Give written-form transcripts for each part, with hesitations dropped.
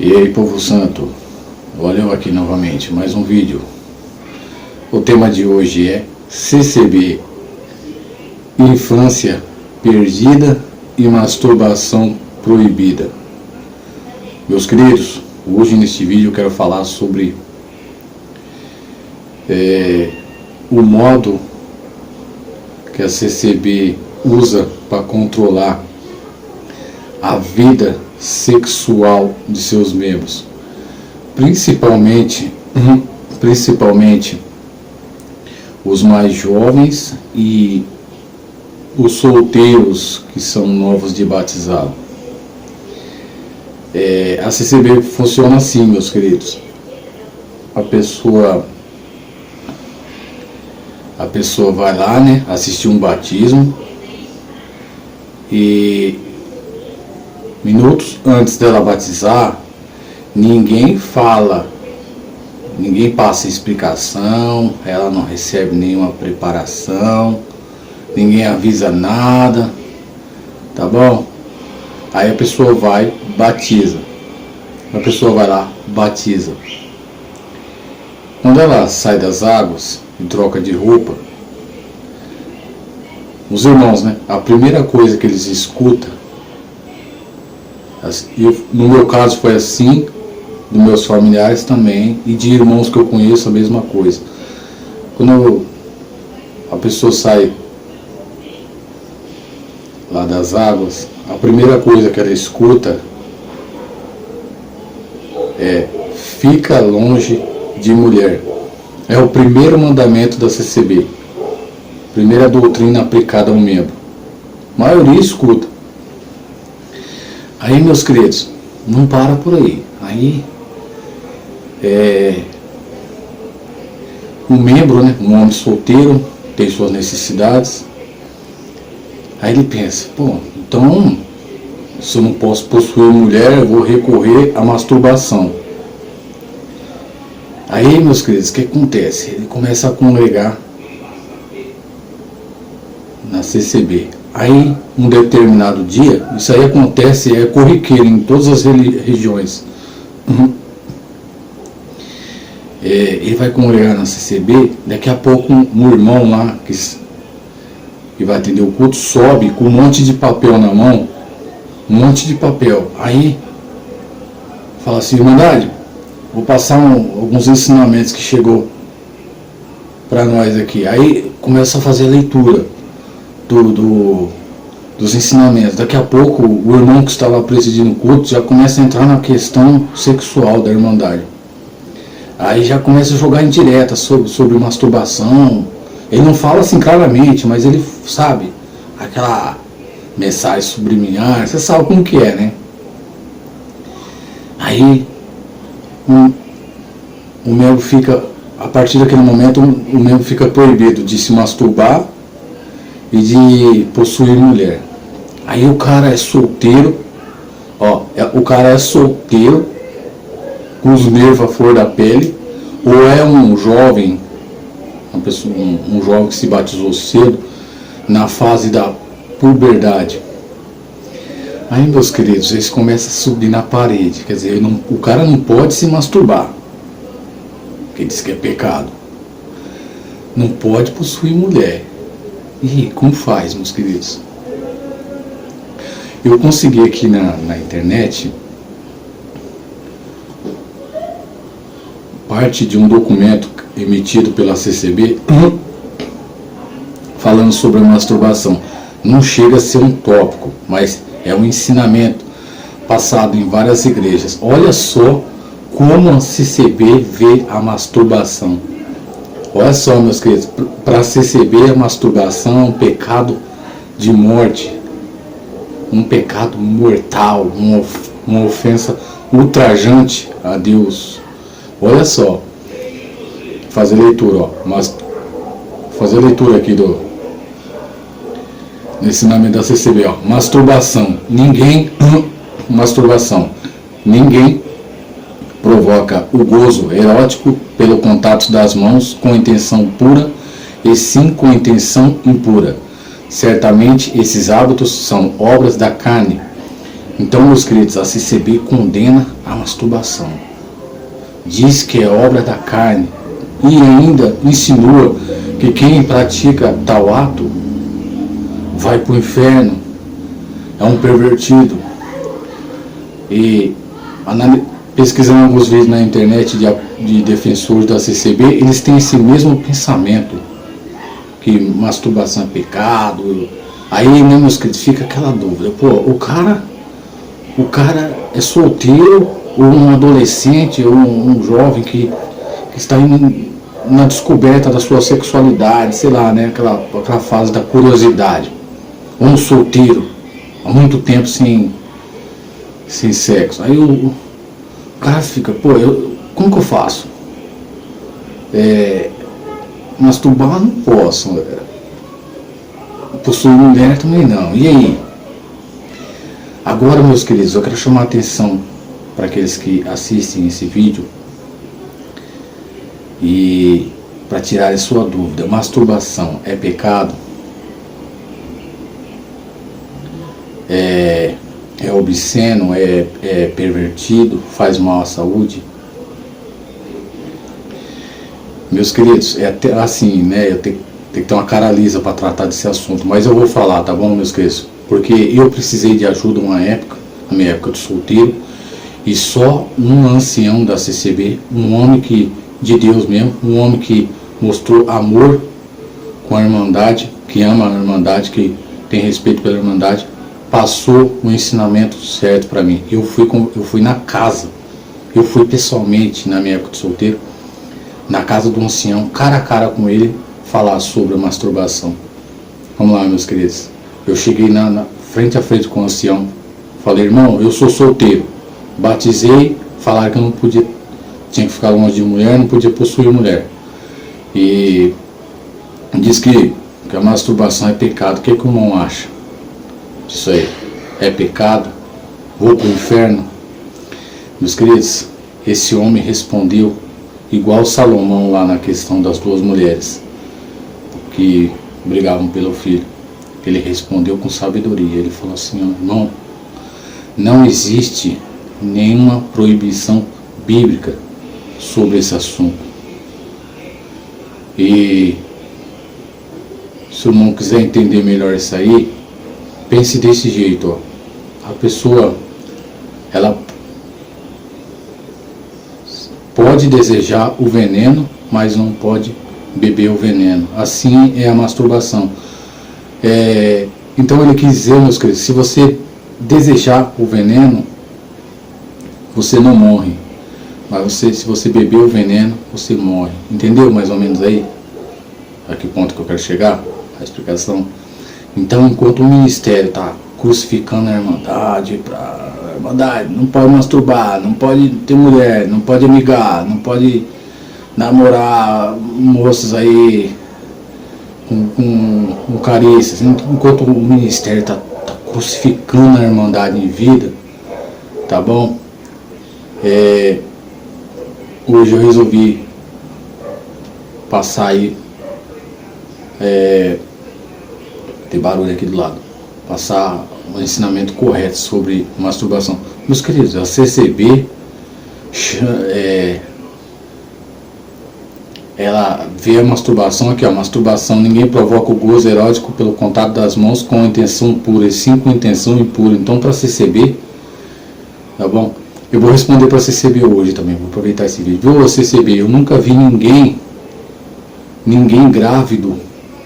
E aí, povo santo, olha eu aqui novamente, mais um vídeo. O tema de hoje é CCB, infância perdida e masturbação proibida. Meus queridos, hoje neste vídeo eu quero falar sobre o modo que a CCB usa para controlar a vida sexual de seus membros, principalmente os mais jovens e os solteiros que são novos de batizado. A CCB funciona assim, meus queridos. A pessoa vai lá, né, assistir um batismo, e minutos antes dela batizar, ninguém passa explicação, ela não recebe nenhuma preparação, ninguém avisa nada, tá bom? Aí a pessoa vai, batiza. A pessoa vai lá, batiza. Quando ela sai das águas e troca de roupa, os irmãos, né, a primeira coisa que eles escutam, no meu caso foi assim, dos meus familiares também, e de irmãos que eu conheço a mesma coisa. Quando a pessoa sai lá das águas, a primeira coisa que ela escuta é: fica longe de mulher. É o primeiro mandamento da CCB, primeira doutrina aplicada ao membro. A maioria escuta. Aí, meus queridos, não para por aí. Aí o membro, né, um homem solteiro, tem suas necessidades. Aí ele pensa: pô, então, se eu não posso possuir mulher, eu vou recorrer à masturbação. Aí, meus queridos, o que acontece? Ele começa a congregar na CCB. Aí, um determinado dia, isso aí acontece, é corriqueiro em todas as regiões. Ele vai congregar na CCB, daqui a pouco um irmão lá que vai atender o culto sobe com um monte de papel na mão, um monte de papel. Aí fala assim: Irmandade, vou passar alguns ensinamentos que chegou para nós aqui. Aí começa a fazer a leitura dos ensinamentos. Daqui a pouco o irmão que estava presidindo o culto já começa a entrar na questão sexual da Irmandade. Aí já começa a jogar indireta sobre masturbação. Ele não fala assim claramente, mas ele sabe, aquela mensagem subliminar, você sabe como que é, né? Aí o membro fica, a partir daquele momento, o membro fica proibido de se masturbar e de possuir mulher. Aí o cara é solteiro, o cara é solteiro, com os nervos à flor da pele, ou é um jovem, um jovem que se batizou cedo, na fase da puberdade. Aí, meus queridos, eles começam a subir na parede, quer dizer, o cara não pode se masturbar, porque diz que é pecado. Não pode possuir mulher. E como faz, meus queridos? Eu consegui aqui na internet parte de um documento emitido pela CCB falando sobre a masturbação. Não chega a ser um tópico, mas é um ensinamento passado em várias igrejas. Olha só como a CCB vê a masturbação. Olha só, meus queridos, para a CCB a masturbação é um pecado de morte, um pecado mortal, uma ofensa ultrajante a Deus. Olha só, fazer leitura, fazer leitura aqui do ensinamento da CCB, masturbação. Ninguém provoca o gozo erótico pelo contato das mãos com intenção pura, e sim com intenção impura. Certamente esses hábitos são obras da carne. Então, meus queridos, a CCB condena a masturbação. Diz que é obra da carne e ainda insinua que quem pratica tal ato vai para o inferno, é um pervertido. E pesquisando alguns vídeos na internet de defensores da CCB, eles têm esse mesmo pensamento, que masturbação é pecado. Aí mesmo fica aquela dúvida, pô, o cara é solteiro, ou um adolescente, ou um jovem que está indo na descoberta da sua sexualidade, sei lá, né, aquela fase da curiosidade, ou um solteiro, há muito tempo sem sexo. Aí o cara fica, pô, como que eu faço? Masturbar não posso, possuir mulher também não, e aí? Agora, meus queridos, eu quero chamar a atenção para aqueles que assistem esse vídeo e para tirarem sua dúvida: masturbação é pecado? É obsceno? É pervertido? Faz mal à saúde? Meus queridos, é até assim, né? Eu tenho que ter uma cara lisa para tratar desse assunto, mas eu vou falar, tá bom, meus queridos? Porque eu precisei de ajuda na minha época de solteiro, e só um ancião da CCB, um homem de Deus mesmo, um homem que mostrou amor com a Irmandade, que ama a Irmandade, que tem respeito pela Irmandade, passou o ensinamento certo para mim. Eu fui na casa, eu fui pessoalmente, na minha época de solteiro, na casa do ancião, cara a cara com ele, falar sobre a masturbação. Vamos lá, meus queridos. Eu cheguei frente a frente com o ancião, falei: irmão, eu sou solteiro, batizei, falaram que eu não podia, tinha que ficar longe de mulher, não podia possuir mulher, e diz que a masturbação é pecado. O que o irmão acha disso aí? É pecado? Vou para o inferno? Meus queridos, esse homem respondeu igual Salomão lá na questão das duas mulheres que brigavam pelo filho. Ele respondeu com sabedoria. Ele falou assim: irmão, não existe nenhuma proibição bíblica sobre esse assunto. E se o irmão quiser entender melhor isso aí, pense desse jeito, ó. A pessoa, ela pode desejar o veneno, mas não pode beber o veneno. Assim é a masturbação. Então ele quis dizer, meus queridos, se você desejar o veneno, você não morre. Mas se você beber o veneno, você morre. Entendeu mais ou menos aí? A que ponto que eu quero chegar? A explicação. Então, enquanto o ministério está crucificando a Irmandade, não pode masturbar, não pode ter mulher, não pode amigar, não pode namorar moças aí com carícias, enquanto o ministério está crucificando a Irmandade em vida, tá bom? Hoje eu resolvi passar aí, tem barulho aqui do lado, passar um ensinamento correto sobre masturbação. Meus queridos, a CCB ela vê a masturbação aqui, ó. Masturbação: ninguém provoca o gozo erótico pelo contato das mãos com intenção pura, e sim com intenção impura. Então, para a CCB, tá bom? Eu vou responder para a CCB hoje também, vou aproveitar esse vídeo. Viu, CCB? Eu nunca vi ninguém grávido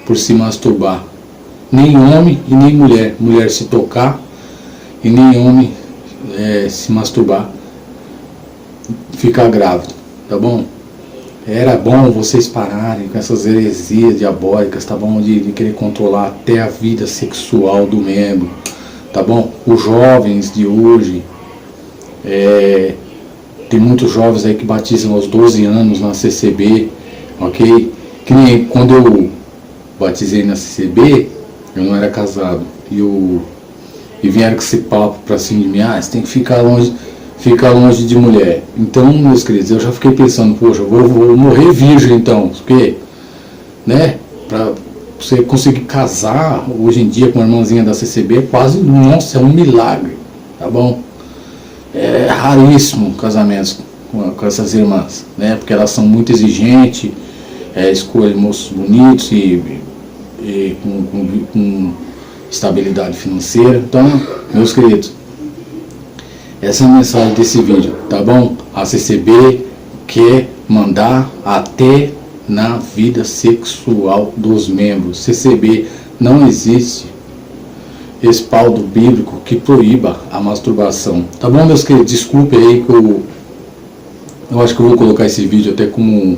por se masturbar. Nem homem e nem mulher. Mulher se tocar e nem homem se masturbar, ficar grávido, tá bom? Era bom vocês pararem com essas heresias diabólicas, tá bom? De querer controlar até a vida sexual do membro, tá bom? Os jovens de hoje, tem muitos jovens aí que batizam aos 12 anos na CCB, ok? Que nem quando eu batizei na CCB, eu não era casado, e vieram com esse papo pra cima de mim: você tem que ficar longe de mulher. Então, meus queridos, eu já fiquei pensando: poxa, eu vou morrer virgem então, porque, né, pra você conseguir casar hoje em dia com uma irmãzinha da CCB é quase, nossa, é um milagre, tá bom? É raríssimo casamentos com essas irmãs, né? Porque elas são muito exigentes, escolhem moços bonitos e com estabilidade financeira. Então, meus queridos, essa é a mensagem desse vídeo, tá bom? A CCB quer mandar até na vida sexual dos membros. CCB, não existe respaldo bíblico que proíba a masturbação, tá bom, meus queridos? Desculpe aí que eu acho que eu vou colocar esse vídeo até como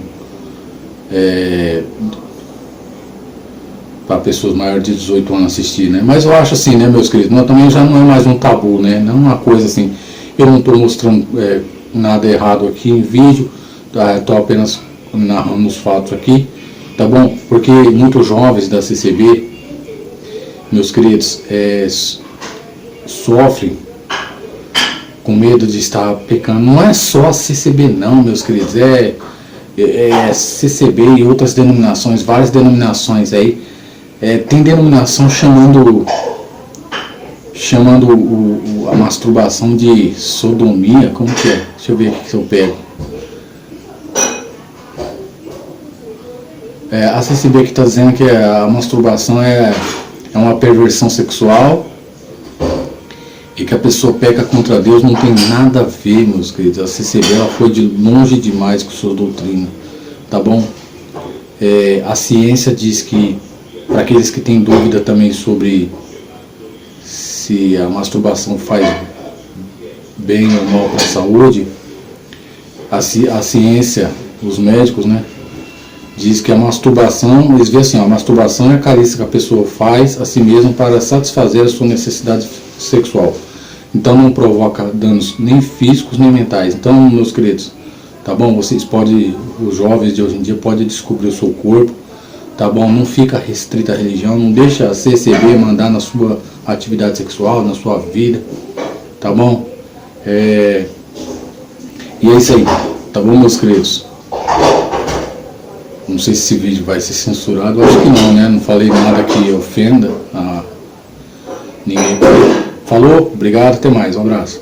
para pessoas maiores de 18 anos assistir, né? Mas eu acho assim, né, meus queridos, não, também já não é mais um tabu, né? Não é uma coisa assim, eu não estou mostrando nada errado aqui em vídeo, tá? Estou apenas narrando os fatos aqui, tá bom? Porque muitos jovens da CCB, meus queridos, sofrem com medo de estar pecando. Não é só a CCB não, meus queridos, CCB e outras denominações, várias denominações aí, tem denominação chamando a masturbação de sodomia. Como que é? Deixa eu ver aqui se eu pego. A CCB que está dizendo que a masturbação é uma perversão sexual e que a pessoa peca contra Deus. Não tem nada a ver, meus queridos. A CCB ela foi de longe demais com sua doutrina, tá bom? A ciência diz que, para aqueles que têm dúvida também sobre se a masturbação faz bem ou mal para a saúde, a ciência, os médicos, né, diz que a masturbação, eles veem assim, a masturbação é a carícia que a pessoa faz a si mesma para satisfazer a sua necessidade sexual. Então não provoca danos nem físicos nem mentais. Então, meus queridos, tá bom? Vocês podem, os jovens de hoje em dia podem descobrir o seu corpo, tá bom? Não fica restrita à religião, não deixa a CCB mandar na sua atividade sexual, na sua vida, tá bom? E é isso aí, tá bom, meus queridos? Não sei se esse vídeo vai ser censurado, eu acho que não, né? Não falei nada que ofenda a ninguém. Falou, obrigado, até mais, um abraço.